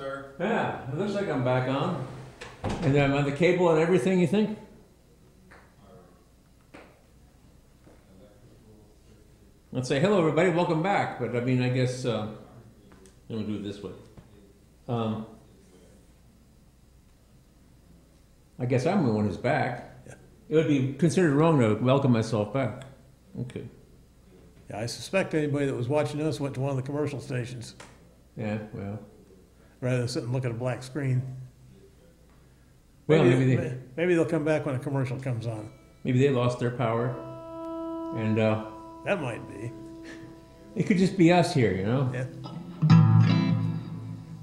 sir. Yeah, it looks like I'm back on. And I'm on the cable and everything, you think? Let's say, hello everybody, welcome back. But I mean, I guess, we'll do it this way. I guess I'm the one who's back. Yeah. It would be considered wrong to welcome myself back. Okay. Yeah, I suspect anybody that was watching us went to one of the commercial stations Yeah, well. rather than sit and look at a black screen. Well, Maybe they'll come back when a commercial comes on. maybe they lost their power. And That might be. it could just be us here, you know? Yeah.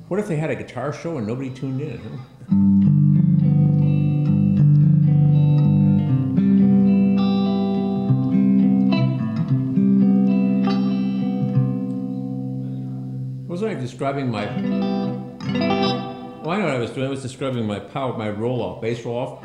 What if they had a guitar show and nobody tuned in? Huh? Wasn't I describing my... Oh, I know what I was doing. I was describing my power, my roll-off, bass roll-off.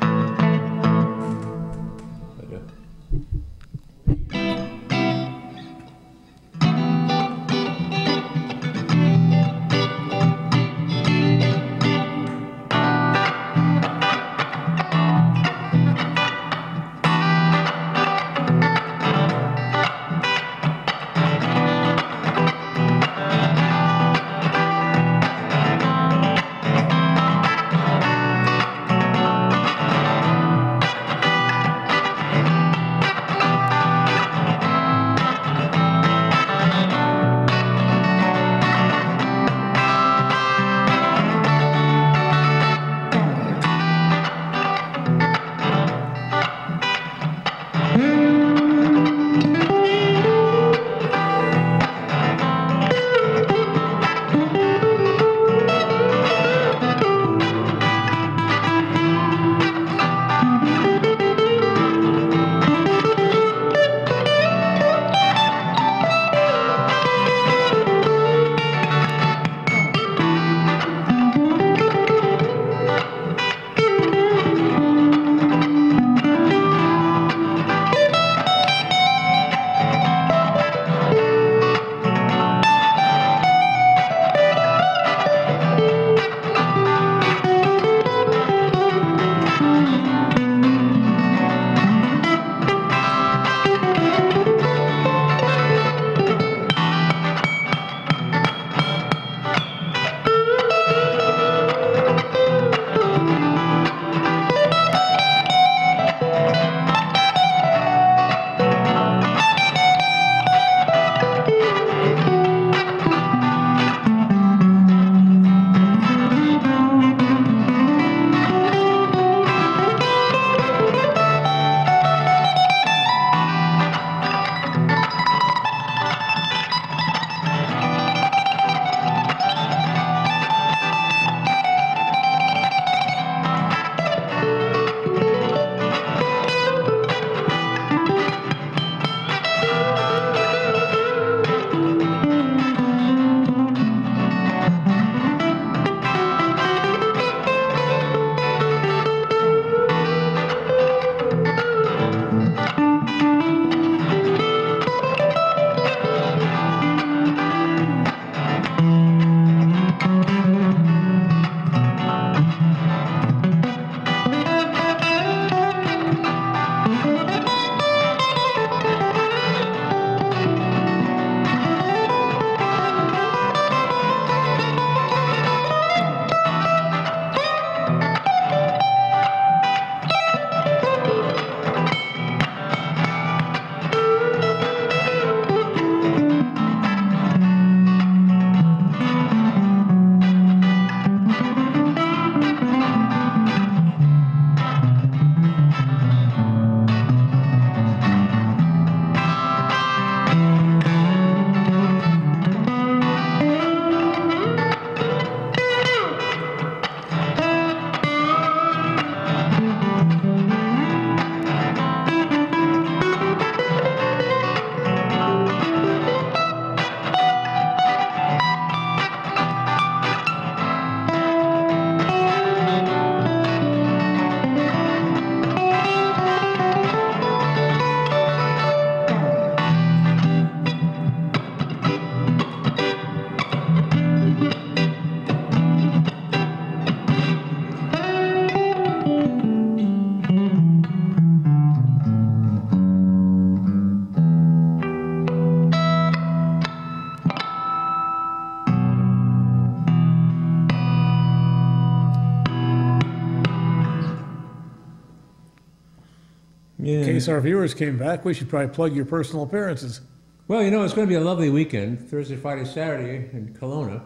case our viewers came back, we should probably plug your personal appearances. Well, it's going to be a lovely weekend. Thursday, Friday, Saturday in Kelowna.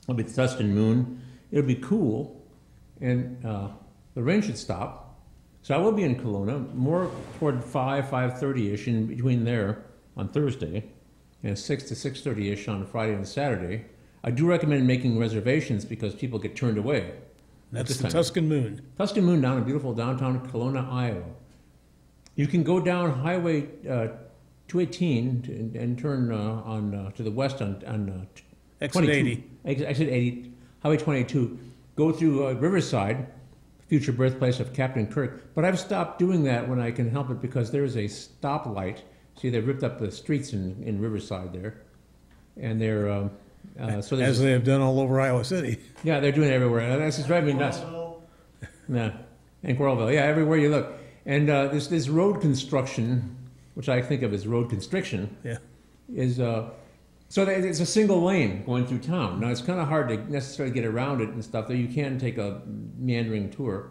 It'll be the Tuscan Moon. It'll be cool, and the rain should stop. So I will be in Kelowna, more toward 5:30-ish, in between there on Thursday, and 6 to 6:30-ish on Friday and Saturday. I do recommend making reservations because people get turned away. That's the Tuscan Moon. Tuscan Moon down in beautiful downtown Kelowna, Iowa. You can go down Highway 218 and turn on to the west on Exit 80. Exit 80, Highway 22. Go through Riverside, future birthplace of Captain Kirk. But I've stopped doing that when I can help it because there's a stoplight. See, they ripped up the streets in Riverside there, and they're so as they have done all over Iowa City. Yeah, they're doing it everywhere. That's just driving me nuts. Yeah, and Coralville. Yeah, everywhere you look. And this road construction, which I think of as road constriction, is so it's a single lane going through town. Now it's kind of hard to necessarily get around it and stuff. Though you can take a meandering tour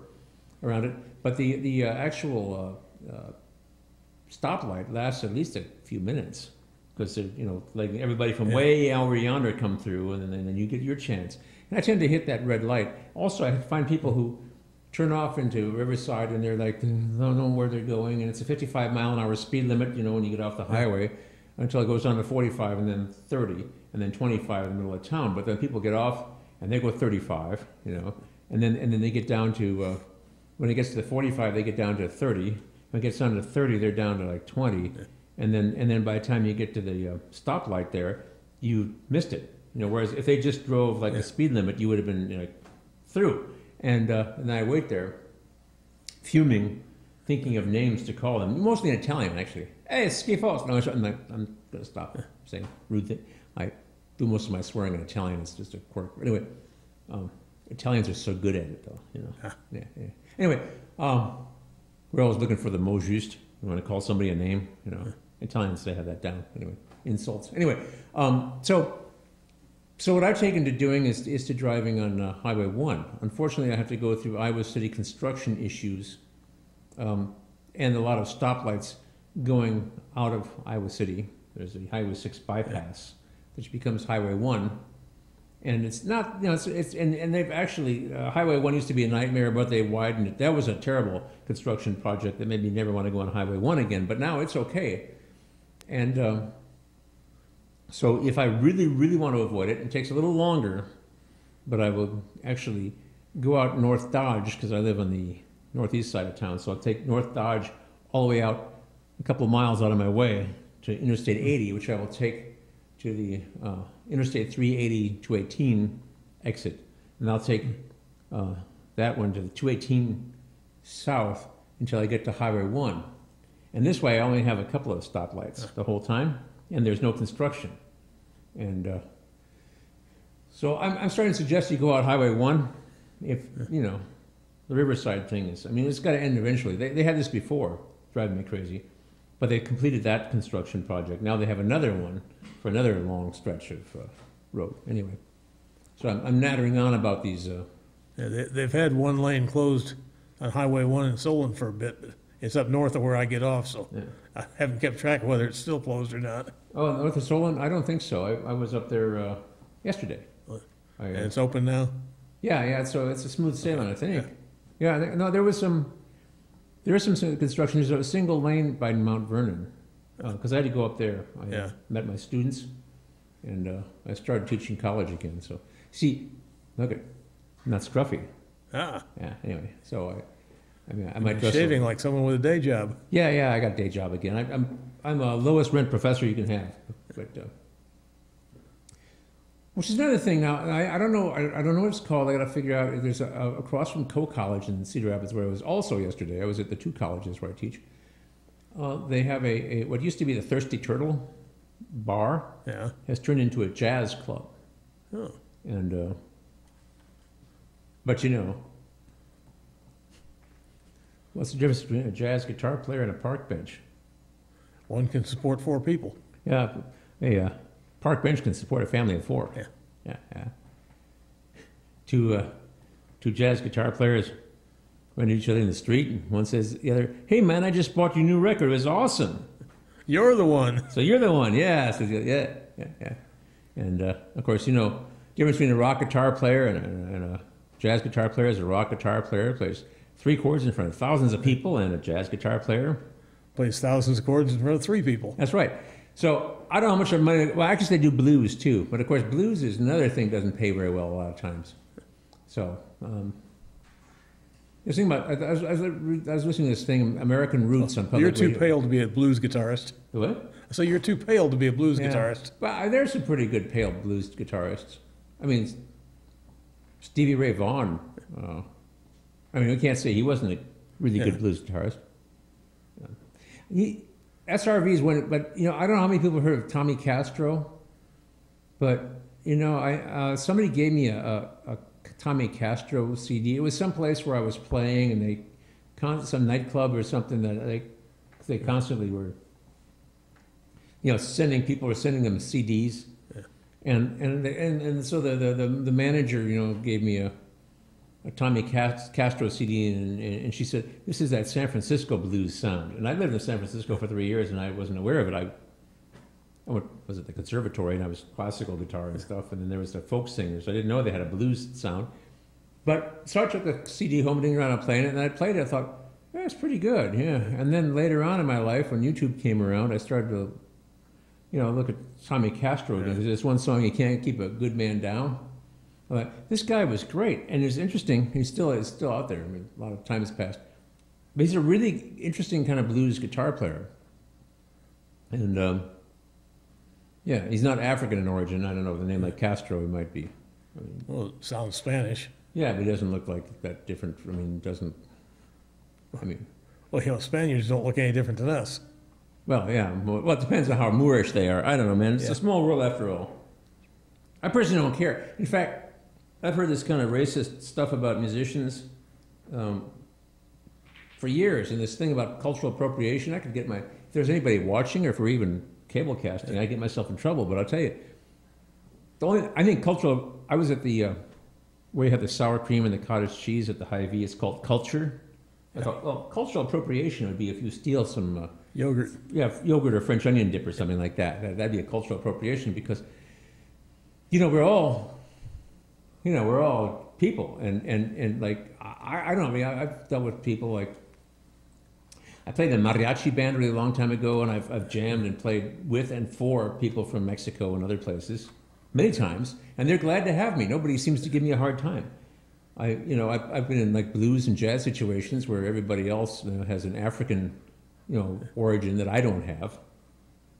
around it, but the actual stoplight lasts at least a few minutes because like everybody from way over yonder come through, and then you get your chance. And I tend to hit that red light. Also, I find people who turn off into Riverside and they're like, they don't know where they're going, and it's a 55-mile-an-hour speed limit, when you get off the highway, until it goes down to 45 and then 30 and then 25 in the middle of town. But then people get off and they go 35, and then they get down to, when it gets to the 45, they get down to 30. When it gets down to 30, they're down to like 20. And then by the time you get to the stoplight there, you missed it. Whereas if they just drove like the speed limit, you would have been through. And I wait there, fuming, thinking of names to call them, mostly in Italian, actually. Hey, it's schifos. No, I'm going to stop saying rude things. I do most of my swearing in Italian. It's just a quirk. Anyway, Italians are so good at it, though. Yeah. Anyway, we're always looking for the mot juste. You want to call somebody a name, Italians, they have that down. Anyway, insults. Anyway, so what I've taken to doing is to driving on Highway 1. Unfortunately, I have to go through Iowa City construction issues and a lot of stoplights going out of Iowa City. There's a Highway 6 bypass, which becomes Highway 1. And it's not, and they've actually, Highway 1 used to be a nightmare, but they widened it. That was a terrible construction project that made me never want to go on Highway 1 again, but now it's okay. And so if I really, really want to avoid it, it takes a little longer, but I will actually go out North Dodge, because I live on the northeast side of town, so I'll take North Dodge all the way out a couple of miles out of my way to Interstate 80, which I will take to the Interstate 380 218 exit, and I'll take that one to the 218 south until I get to Highway 1. And this way I only have a couple of stoplights the whole time, and there's no construction. And so I'm starting to suggest you go out Highway 1 if, the Riverside thing is, it's got to end eventually. They had this before, driving me crazy, but they completed that construction project. Now they have another one for another long stretch of road. Anyway, so I'm nattering on about these. They've had one lane closed on Highway 1 in Solon for a bit, but it's up north of where I get off, so I haven't kept track of whether it's still closed or not. Oh, north of Solon? I don't think so. I was up there yesterday. And it's open now? Yeah, so it's a smooth sailing, I think. Yeah, no, there was some construction. There's a single lane by Mount Vernon, because I had to go up there. I met my students, and I started teaching college again. So, see, look at, I'm not scruffy. Yeah, anyway, so I might dress shaving like someone with a day job. Yeah, I got a day job again. I'm a lowest rent professor you can have, but which is another thing. Now I don't know what it's called. I got to figure out. There's across from Co College in Cedar Rapids where I was also yesterday. I was at the two colleges where I teach. They have a what used to be the Thirsty Turtle bar. Yeah, has turned into a jazz club. Oh, and but what's the difference between a jazz guitar player and a park bench? One can support 4 people. Yeah, a park bench can support a family of 4. Yeah. Two jazz guitar players run into each other in the street, and one says to the other, "Hey man, I just bought your new record. It was awesome." You're the one. So you're the one, yeah. So, yeah. And of course, you know, difference between a rock guitar player and a jazz guitar player is a rock guitar player plays 3 chords in front of thousands of people, and a jazz guitar player Plays thousands of chords in front of 3 people. That's right. So I don't know how much money. Well, actually, they do blues too, but of course, blues is another thing that doesn't pay very well a lot of times. So. I was thinking about, I was listening to this thing, American Roots on public You're too radio. pale to be a blues guitarist. What? So you're too pale to be a blues guitarist. Well, there's some pretty good pale blues guitarists. I mean, Stevie Ray Vaughan. I mean, we can't say he wasn't a really good blues guitarist. SRVs went, but you know, I don't know how many people have heard of Tommy Castro, but you know, somebody gave me a Tommy Castro CD. It was someplace where I was playing, and some nightclub or something that they constantly were, you know, people were sending them CDs, and so the manager, you know, gave me a Tommy Castro CD, and she said, "This is that San Francisco blues sound." And I lived in San Francisco for 3 years, and I wasn't aware of it. I was at the conservatory, and I was classical guitar and stuff, and then there was the folk singers. I didn't know they had a blues sound. But so I took the CD home, didn't around and playing it, and I played it. I thought, yeah, it's pretty good, yeah. And then later on in my life, when YouTube came around, I started to, you know, look at Tommy Castro again. There's this one song, "You Can't Keep a Good Man Down." I thought, this guy was great, and it's interesting. He's still out there. I mean, a lot of time has passed, but he's a really interesting kind of blues guitar player, and. Yeah, he's not African in origin. I don't know, with a name like Castro, he might be. I mean, Well, it sounds Spanish. yeah, but he doesn't look like that different. I mean, Well, you know, Spaniards don't look any different than us. well, yeah. Well, it depends on how Moorish they are. I don't know, man. It's a small world after all. I personally don't care. In fact, I've heard this kind of racist stuff about musicians for years, and this thing about cultural appropriation. I could get if there's anybody watching, or if we're even cable casting, I get myself in trouble. But I'll tell you, I think cultural. I was at the where you have the sour cream and the cottage cheese at the Hy-Vee. It's called Culture. I thought, well, cultural appropriation would be if you steal some Yogurt. yogurt or French onion dip or something like that. That'd be a cultural appropriation because, you know, we're all people, and like I don't know. I mean, I've dealt with people like. I played in a mariachi band a really long time ago, and I've jammed and played with and for people from Mexico and other places many times, and they're glad to have me. Nobody seems to give me a hard time. I've been in like blues and jazz situations where everybody else, you know, has an African, you know, origin that I don't have,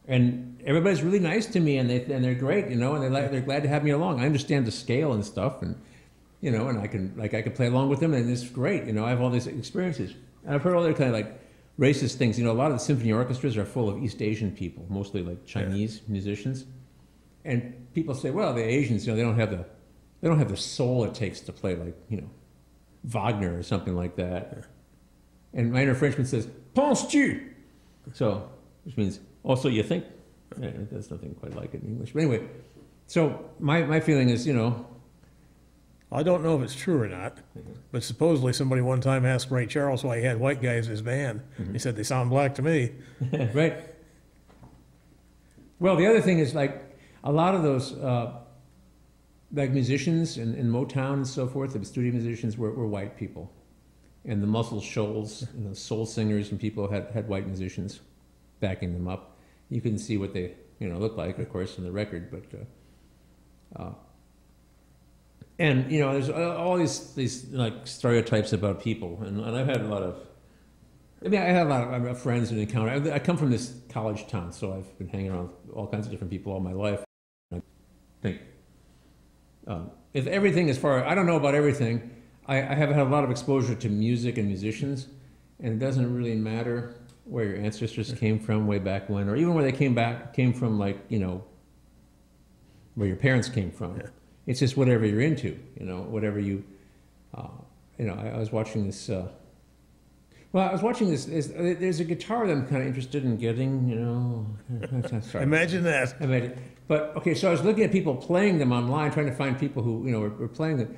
and everybody's really nice to me, and they're great, you know, and they're glad to have me along. I understand the scale and stuff, and you know, and I can play along with them, and it's great, you know. I have all these experiences, and I've heard all their kind of like racist things. You know, a lot of the symphony orchestras are full of East Asian people, mostly like Chinese musicians. And people say, well, the Asians, you know, they don't have the soul it takes to play like, you know, Wagner or something like that. And my inner Frenchman says, "Penses-tu?" So, which means, also you think? Yeah, there's nothing quite like it in English. But anyway, so my feeling is, you know, I don't know if it's true or not, but supposedly somebody one time asked Ray Charles why he had white guys in his band. He said, "They sound black to me." right. Well, the other thing is like a lot of those like musicians in Motown and so forth, the studio musicians were white people. And the Muscle Shoals, you know, soul singers and people had white musicians backing them up. You couldn't see what they, you know, looked like, of course, in the record, but and you know, there's all these like stereotypes about people, and I've had a lot of. I mean, I have a lot of friends and encounter. I come from this college town, so I've been hanging around with all kinds of different people all my life. I think if everything is I don't know about everything. I have had a lot of exposure to music and musicians, and it doesn't really matter where your ancestors came from way back when, or even where they came from, like, you know, where your parents came from. Yeah. It's just whatever you're into, you know, whatever you, you know, I was watching this, there's a guitar that I'm kind of interested in getting, you know. Sorry. Imagine that. But, okay, so I was looking at people playing them online, trying to find people who, you know, were playing them.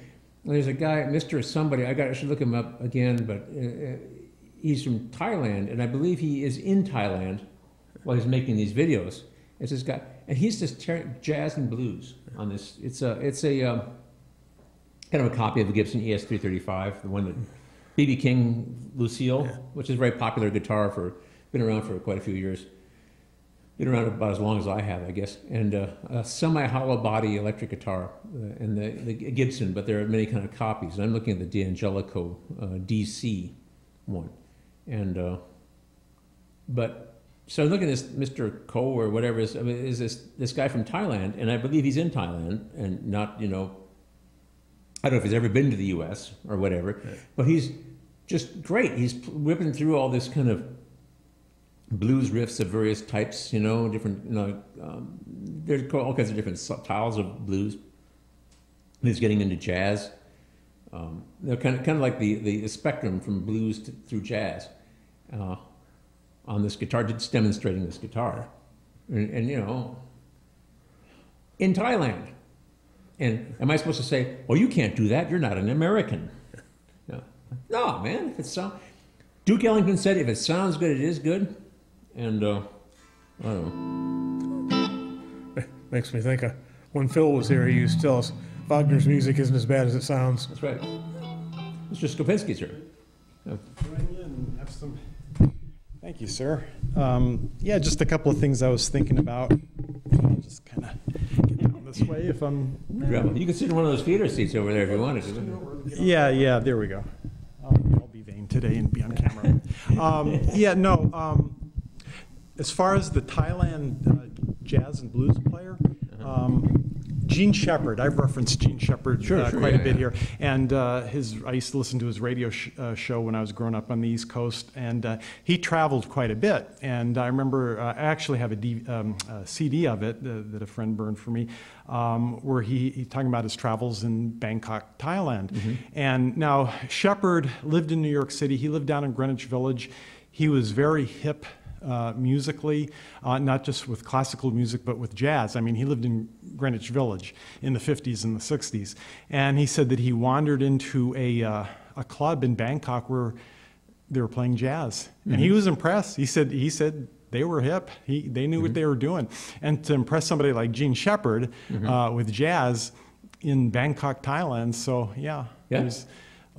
there's a guy, Mr. Somebody. I should look him up again, but he's from Thailand, and I believe he is in Thailand while he's making these videos. It's this guy, and he's just jazz and blues on this. It's a kind of a copy of the Gibson ES-335, the one that B.B. King, Lucille, which is a very popular guitar been around for quite a few years. Been around about as long as I have, I guess. And a semi-hollow body electric guitar, and the Gibson, but there are many kind of copies. And I'm looking at the D'Angelico DC one. And, so I'm looking at this Mr. Ko or whatever is this guy from Thailand, and I believe he's in Thailand, and not, I don't know if he's ever been to the U.S. or whatever, but he's just great. He's whipping through all this kind of blues riffs of various types, different, there's all kinds of different styles of blues. He's getting into jazz. They're kind of like the spectrum from blues through jazz on this guitar, just demonstrating this guitar. And in Thailand. And am I supposed to say, well, you can't do that, you're not an American? No, man, if it's Duke Ellington said, if it sounds good, it is good. And, I don't know. Makes me think of when Phil was here, he used to tell us Wagner's music isn't as bad as it sounds. That's right. Mr. Skopinski's here. Have some. Thank you, sir. Yeah, just a couple of things I was thinking about. I'll just kind of get down this way if I'm... You can sit in one of those theater seats over there if you wanted to. Yeah, there we go. I'll be vain today and be on camera. As far as the Thailand jazz and blues player, Gene Shepard. I've referenced Gene Shepard quite a bit here, and I used to listen to his radio show when I was growing up on the East Coast, and he traveled quite a bit. And I remember I actually have a CD of it that a friend burned for me, where he talking about his travels in Bangkok, Thailand. Mm-hmm. And now Shepard lived in New York City. He lived down in Greenwich Village. He was very hip. Musically, not just with classical music, but with jazz. I mean, he lived in Greenwich Village in the 50s and the 60s. And he said that he wandered into a club in Bangkok where they were playing jazz. Mm-hmm. And he was impressed. He said they were hip. They knew what they were doing. And to impress somebody like Gene Shepard with jazz in Bangkok, Thailand. So, there's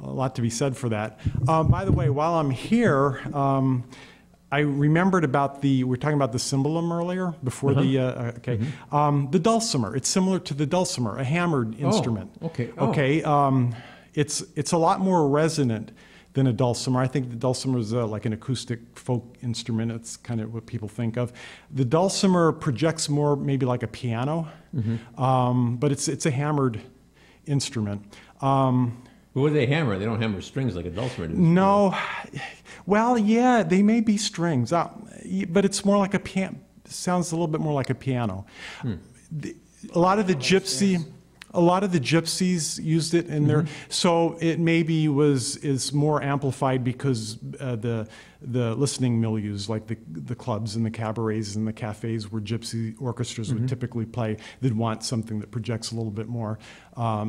a lot to be said for that. By the way, while I'm here, I remembered about we're talking about the cymbalum earlier, before the dulcimer. It's similar to the dulcimer, a hammered instrument. Okay. It's a lot more resonant than a dulcimer. I think the dulcimer is like an acoustic folk instrument. It's kind of what people think of. The dulcimer projects more maybe like a piano, but it's a hammered instrument. What do they hammer? They don't hammer strings like a dulcimer does. No. Well, yeah, they may be strings, but it's more like a piano. Sounds a little bit more like a piano. A lot of the gypsies used it in their. So it maybe is more amplified because the listening milieus, like the clubs and the cabarets and the cafes where gypsy orchestras would typically play, they'd want something that projects a little bit more.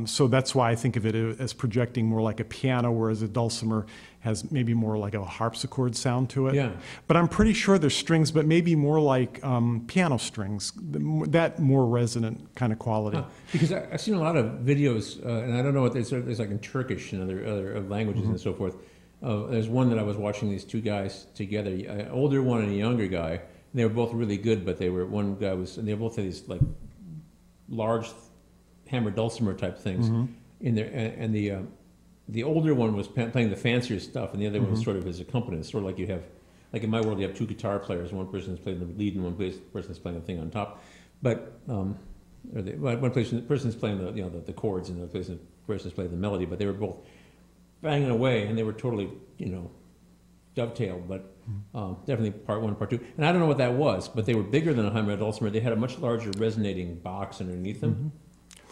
So that's why I think of it as projecting more like a piano, whereas a dulcimer has maybe more like a harpsichord sound to it. Yeah. But I'm pretty sure there's strings, but maybe more like piano strings, that more resonant kind of quality. Because I've seen a lot of videos, and I don't know what there's like in Turkish and other languages and so forth. There's one that I was watching these two guys together, an older one and a younger guy. And they were both really good, but they both had these like large hammer dulcimer type things in there, and the older one was playing the fancier stuff, and the other one was sort of his accompanist, sort of like you have, like in my world, you have two guitar players. One person is playing the lead, and one person is playing the thing on top. But one person is playing the chords, and the other person is playing the melody. But they were both banging away, and they were totally dovetailed. But definitely part one, part two. And I don't know what that was, but they were bigger than a hammer dulcimer. They had a much larger resonating box underneath them.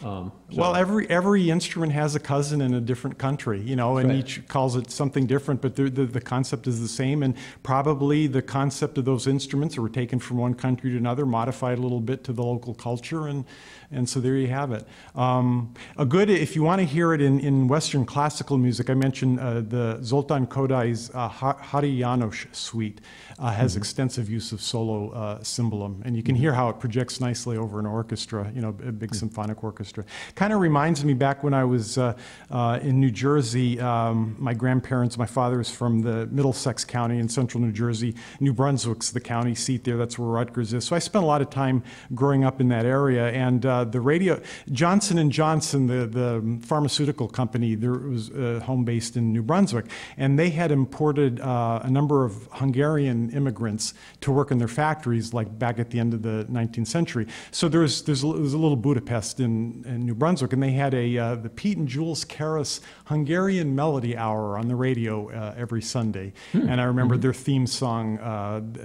Well, every instrument has a cousin in a different country, you know, and each calls it something different, but the concept is the same, and probably the concept of those instruments were taken from one country to another, modified a little bit to the local culture, and so there you have it. If you want to hear it in Western classical music, I mentioned the Zoltan Kodai's Hari János suite has extensive use of solo cymbalum, and you can hear how it projects nicely over an orchestra, you know, a big symphonic orchestra. Kind of reminds me back when I was in New Jersey. My grandparents, my father is from the Middlesex County in central New Jersey. New Brunswick's the county seat there. That's where Rutgers is. So I spent a lot of time growing up in that area. And the radio, Johnson & Johnson, the pharmaceutical company, there was home based in New Brunswick. And they had imported a number of Hungarian immigrants to work in their factories, like back at the end of the 19th century. So there's a little Budapest in New Brunswick, and they had the Pete and Jules Karras Hungarian Melody Hour on the radio every Sunday. And I remember their theme song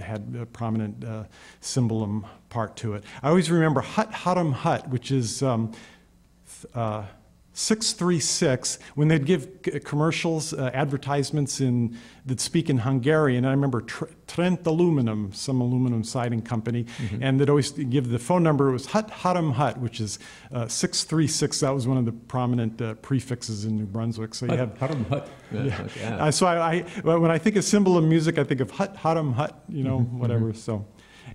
had a prominent cymbalum part to it. I always remember Hut Huttum Hut, which is 636, when they'd give commercials, advertisements that speak in Hungarian. I remember Trent Aluminum, some aluminum siding company, and they'd always give the phone number. It was Hut Huttum Hut, which is 636. That was one of the prominent prefixes in New Brunswick. So you have Huttum Hut. Yeah. So when I think of cymbalum music, I think of Hut Huttum Hut, you know, whatever. So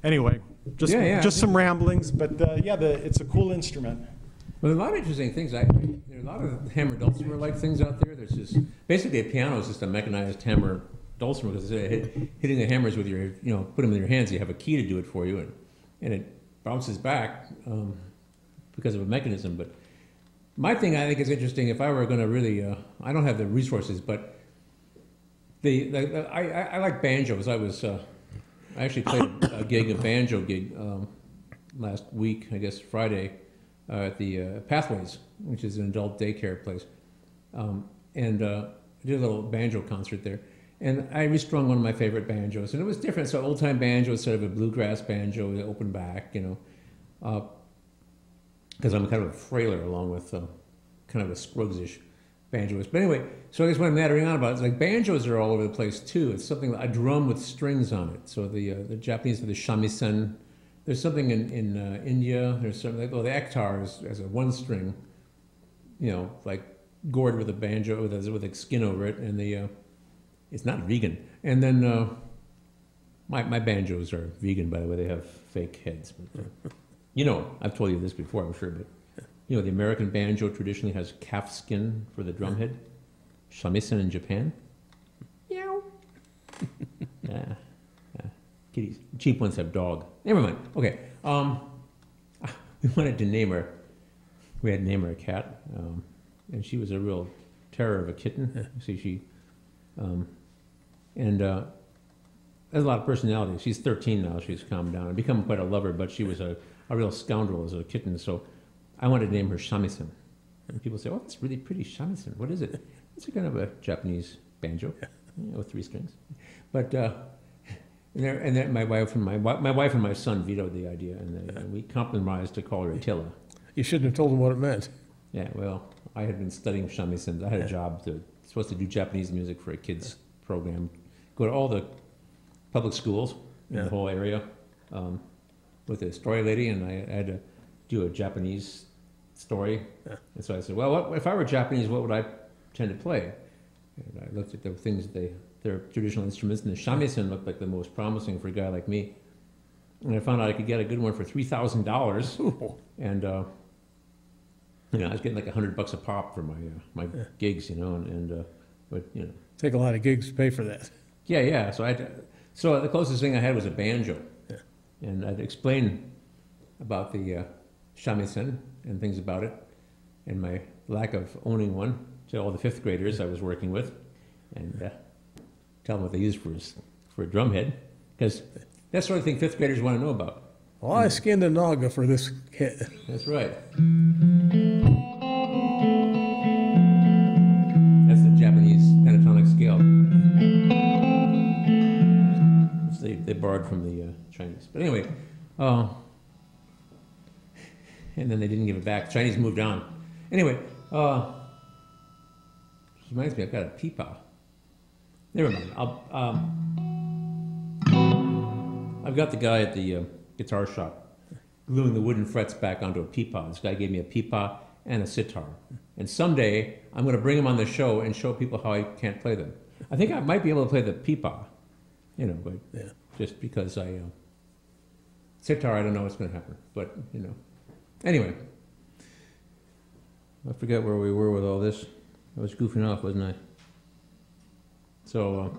anyway, just some ramblings, but it's a cool instrument. Well, there are a lot of interesting things. There are a lot of hammer dulcimer-like things out there. There's just basically a piano is just a mechanized hammer dulcimer, because hitting the hammers with your, you know, put them in your hands. You have a key to do it for you, and it bounces back because of a mechanism. But my thing I think is interesting. If I were going to really, I don't have the resources, but I like banjos. I actually played a banjo gig last week, I guess Friday. At the Pathways, which is an adult daycare place. And I did a little banjo concert there. And I restrung one of my favorite banjos. And it was different. So old-time banjo instead of a bluegrass banjo, the open back, you know. Because I'm kind of a frailer along with kind of a Scruggs-ish banjoist. But anyway, so I guess what I'm nattering on about is like banjos are all over the place too. It's something, a drum with strings on it. So the Japanese have the shamisen. There's something in India. There's something like, the ektar as a one string, you know, like gored with a banjo with a skin over it, and it's not vegan. And then my banjos are vegan, by the way. They have fake heads. But, you know, I've told you this before, I'm sure, but you know, the American banjo traditionally has calf skin for the drum head. Shamisen in Japan. Meow. Yeah. Kitties. Cheap ones have dog. Never mind. Okay. We wanted to name her. We had to name her a cat, and she was a real terror of a kitten. See, has a lot of personality. She's 13 now. She's calmed down and become quite a lover, but she was a real scoundrel as a kitten. So I wanted to name her Shamisen. And people say, "Oh, that's really pretty, Shamisen. What is it?" It's a kind of a Japanese banjo, with 3 strings, but. And then my wife and my son vetoed the idea, and we compromised to call her Attila. You shouldn't have told them what it meant. Yeah, well, I had been studying shamisen. I had a job supposed to do Japanese music for a kids program, go to all the public schools in the whole area with a story lady, and I had to do a Japanese story. Yeah. And so I said, well, if I were Japanese, what would I tend to play? And I looked at the things their traditional instruments, and the shamisen looked like the most promising for a guy like me. And I found out I could get a good one for $3,000, and I was getting like $100 a pop for my gigs, but take a lot of gigs to pay for that. Yeah. So the closest thing I had was a banjo, and I'd explain about the shamisen and things about it, and my lack of owning one to all the 5th graders I was working with, and tell them what they used for a drum head, because that's the sort of thing 5th graders want to know about. Well, I skinned a naga for this kid. That's right. That's the Japanese pentatonic scale. Which they borrowed from the Chinese. But anyway, and then they didn't give it back. The Chinese moved on. Anyway, reminds me, I've got a peepaw. Never mind. I've got the guy at the guitar shop gluing the wooden frets back onto a peepaw. This guy gave me a peepaw and a sitar. And someday I'm going to bring him on the show and show people how I can't play them. I think I might be able to play the peepaw, but just because sitar, I don't know what's going to happen. But, Anyway, I forget where we were with all this. I was goofing off, wasn't I? So,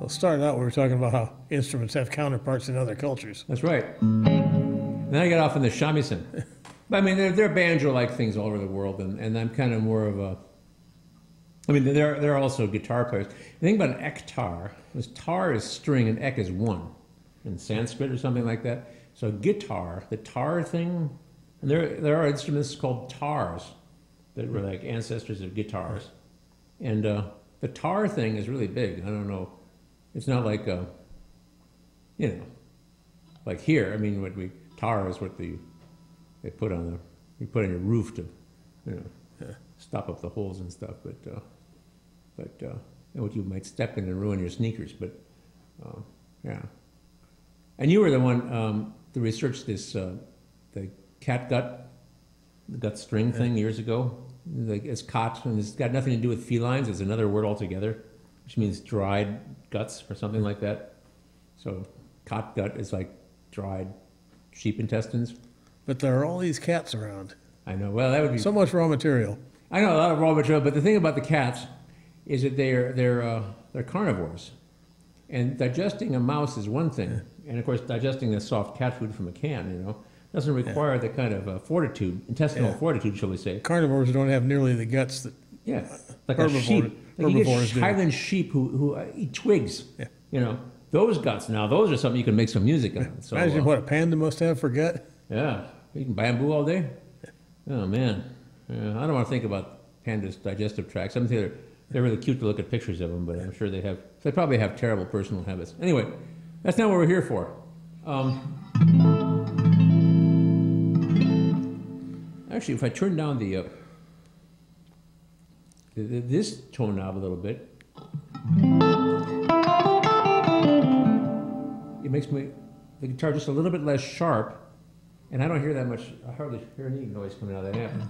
well, starting out, we were talking about how instruments have counterparts in other cultures. That's right. Then I got off in the shamisen. But I mean, they're banjo-like things all over the world, and I'm kind of more of a... I mean, they're also guitar players. The thing about an ektar is tar is string and ek is one in Sanskrit or something like that. So guitar, the tar thing, and there are instruments called tars that were like ancestors of guitars. And the tar thing is really big. I don't know. It's not like, like here. I mean, tar is what they put on you put on your roof to, stop up the holes and stuff. But what you might step in and ruin your sneakers. But yeah. And you were the one to research this the cat gut, the gut string thing years ago. Like it's cat, and it's got nothing to do with felines. It's another word altogether, which means dried guts or something like that. So cat gut is like dried sheep intestines. But there are all these cats around. I know. Well, that would be so much raw material. I know a lot of raw material, but the thing about the cats is that they're carnivores, and digesting a mouse is one thing, and of course digesting the soft cat food from a can, doesn't require the kind of fortitude, intestinal fortitude, shall we say. Carnivores don't have nearly the guts that like a sheep. Like you get Highland sheep who eat twigs. Yeah. Those guts. Now those are something you can make some music on. So, imagine what a panda must have for gut. Yeah, eating bamboo all day. Oh man, I don't want to think about pandas' digestive tracts. I'm sure they're really cute to look at pictures of them, but I'm sure they probably have terrible personal habits. Anyway, that's not what we're here for. Actually, if I turn down this tone knob a little bit, it makes the guitar just a little bit less sharp, and I don't hear that much. I hardly hear any noise coming out of that amp.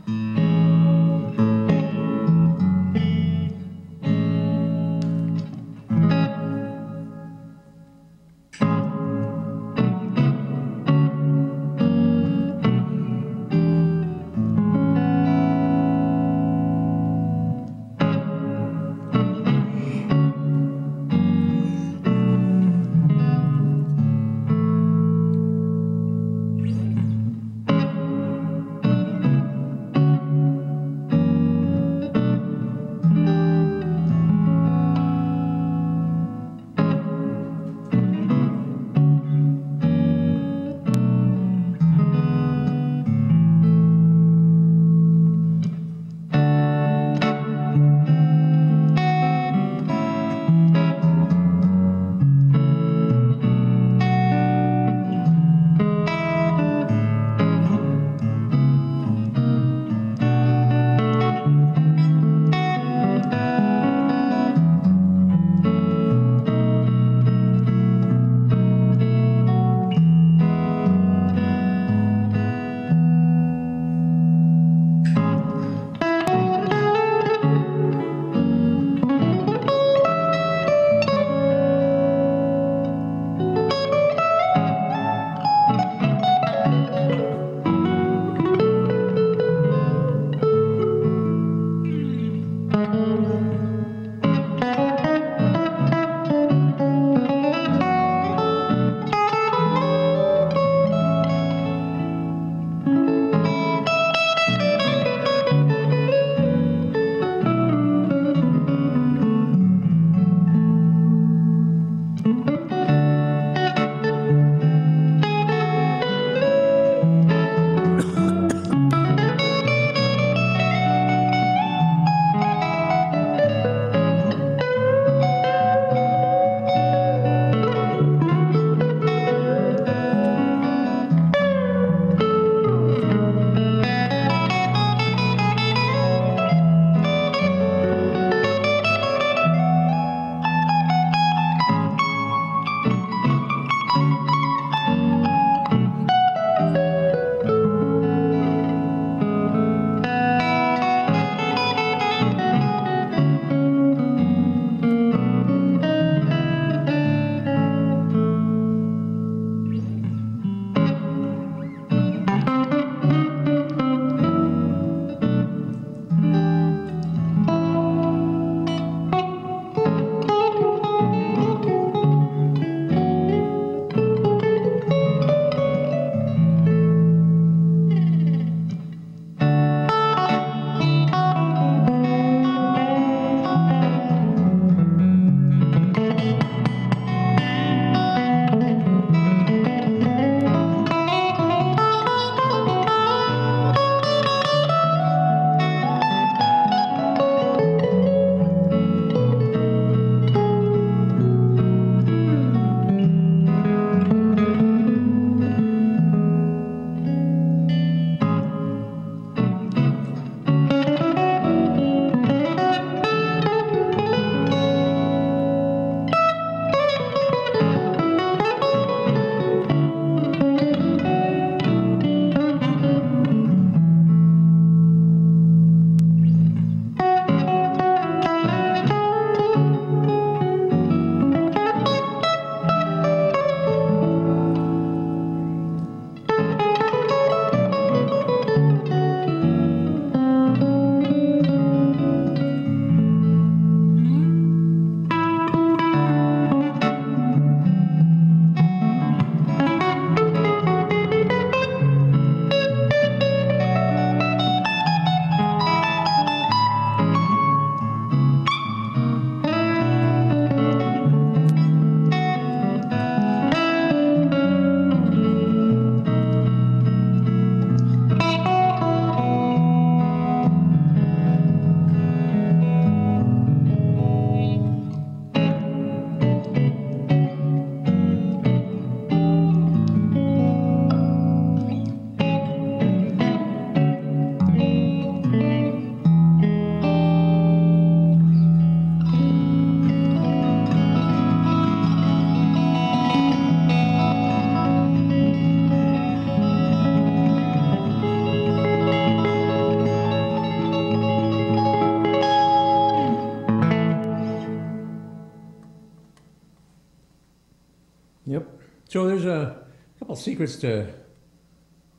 Yep. So there's a couple secrets to.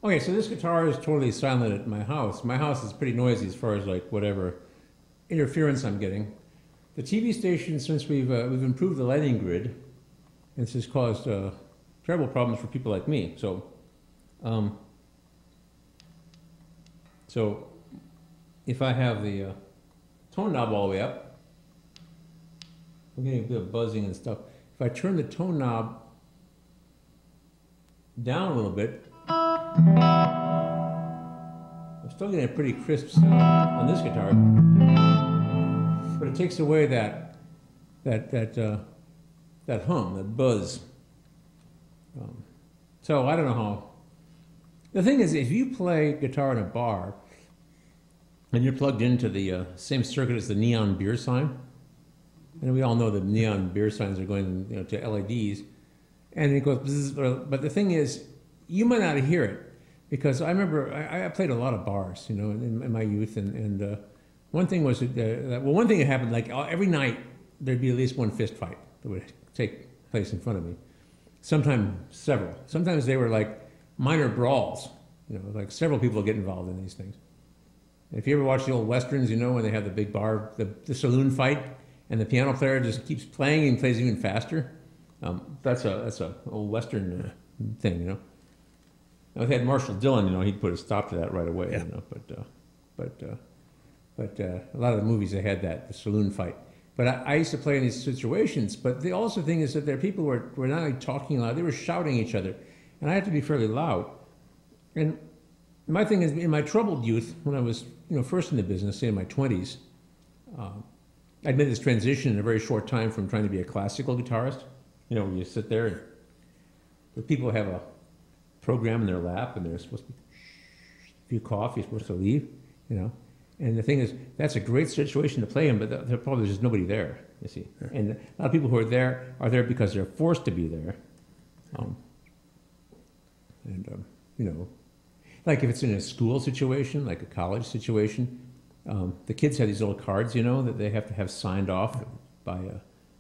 Okay, so this guitar is totally silent at my house. My house is pretty noisy as far as like whatever interference I'm getting. The TV station, since we've improved the lighting grid, this has caused terrible problems for people like me. So if I have the tone knob all the way up, I'm getting a bit of buzzing and stuff. If I turn the tone knob down a little bit, I'm still getting a pretty crisp sound on this guitar, but it takes away that hum, that buzz. So I don't know how. The thing is, if you play guitar in a bar and you're plugged into the same circuit as the neon beer sign, and we all know that neon beer signs are going to LEDs, and it goes bzzz, but the thing is, you might not hear it, because I remember I played a lot of bars, in my youth, and one thing was one thing that happened, like every night there'd be at least one fist fight that would take place in front of me. Sometimes several. Sometimes they were like minor brawls, like several people get involved in these things. If you ever watch the old westerns, when they have the big bar, the saloon fight, and the piano player just keeps playing and plays even faster. That's a old western thing, Now, if they had Marshall Dillon, he'd put a stop to that right away. Yeah. But a lot of the movies they had the saloon fight. But I used to play in these situations. But the also thing is that there are people who were not only talking loud, they were shouting at each other, and I had to be fairly loud. And my thing is, in my troubled youth, when I was first in the business, say in my 20s, I'd made this transition in a very short time from trying to be a classical guitarist, where you sit there and the people have a program in their lap and they're supposed to be, if you cough, you're supposed to leave, And the thing is, that's a great situation to play in, but the problem is there's nobody there, you see. Yeah. And a lot of people who are there because they're forced to be there. Like if it's in a school situation, like a college situation, the kids have these little cards, that they have to have signed off by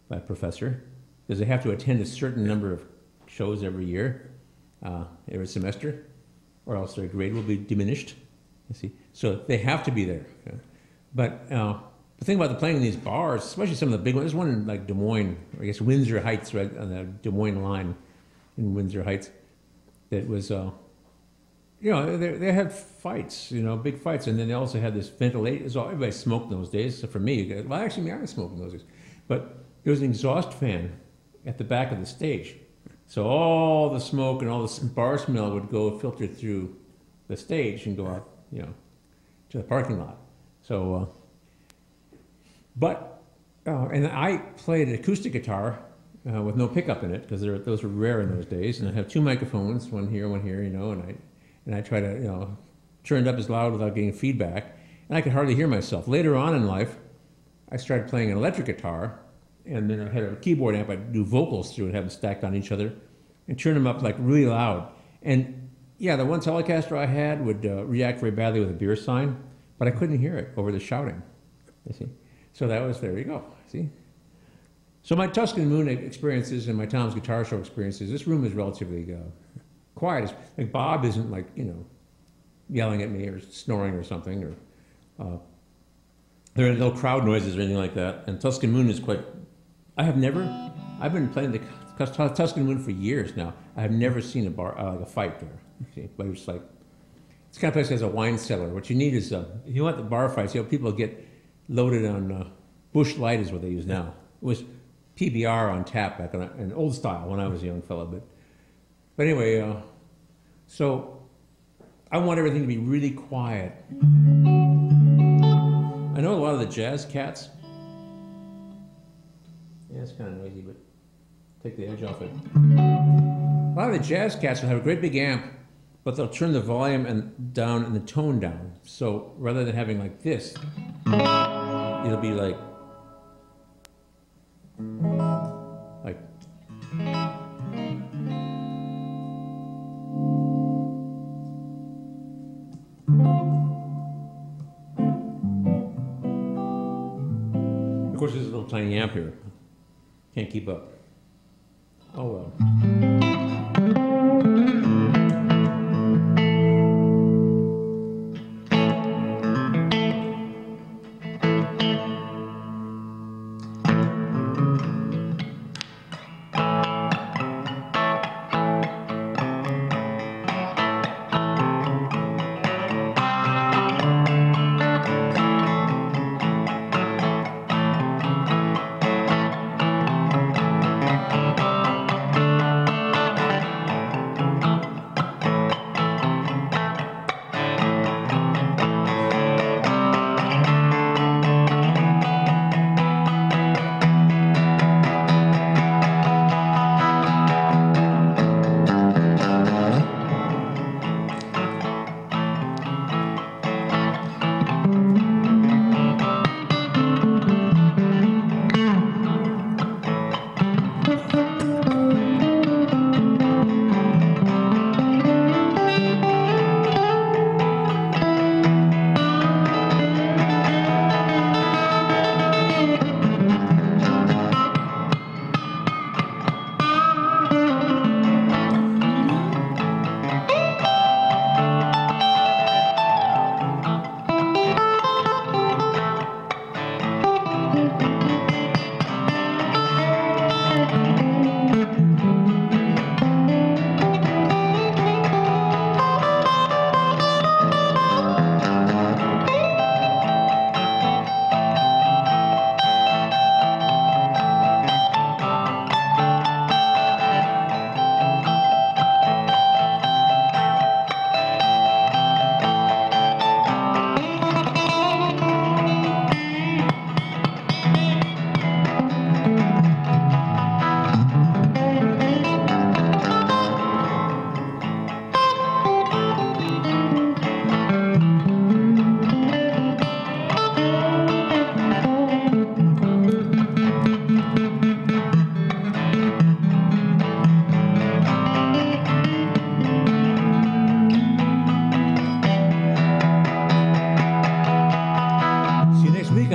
a professor, because they have to attend a certain number of shows every year, every semester, or else their grade will be diminished. You see, so they have to be there. Okay? But the thing about playing in these bars, especially some of the big ones, there's one in like Des Moines, or I guess Windsor Heights, right on the Des Moines line in Windsor Heights, that was. They had fights, big fights, and then they also had this ventilation. So everybody smoked in those days. So for me, well, actually, I was smoking in those days, but there was an exhaust fan at the back of the stage, so all the smoke and all the bar smell would go filter through the stage and go out, to the parking lot. So, and I played acoustic guitar with no pickup in it, because those were rare in those days, and I have two microphones, one here, and I try to, turn it up as loud without getting feedback, and I could hardly hear myself. Later on in life, I started playing an electric guitar, and then I had a keyboard amp I'd do vocals through and have them stacked on each other, and turn them up like really loud. And yeah, the one Telecaster I had would react very badly with a beer sign, but I couldn't hear it over the shouting, you see. So there you go, see. So my Tuscan Moon experiences and my Tom's Guitar Show experiences, this room is relatively quiet. Like Bob isn't like, yelling at me or snoring or something, or there are no crowd noises or anything like that. And Tuscan Moon is quite, I've been playing the Tuscan Moon for years now. I have never seen a bar, like a fight there. See? But it's like, it's kind of place that has a wine cellar. What you need is, if you want the bar fights, people get loaded on Busch Light is what they use now. It was PBR on tap back in old style when I was a young fellow. But anyway, so I want everything to be really quiet. I know a lot of the jazz cats. Yeah, it's kind of noisy, but take the edge off it. A lot of the jazz cats will have a great big amp, but they'll turn the volume down and the tone down. So rather than having like this, it'll be like. Of course, there's a little tiny amp here. Can't keep up. Oh well.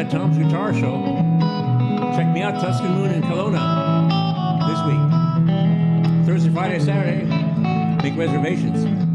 at Tom's Guitar Show. Check me out, Tuscan Moon in Kelowna this week. Thursday, Friday, Saturday. Make reservations.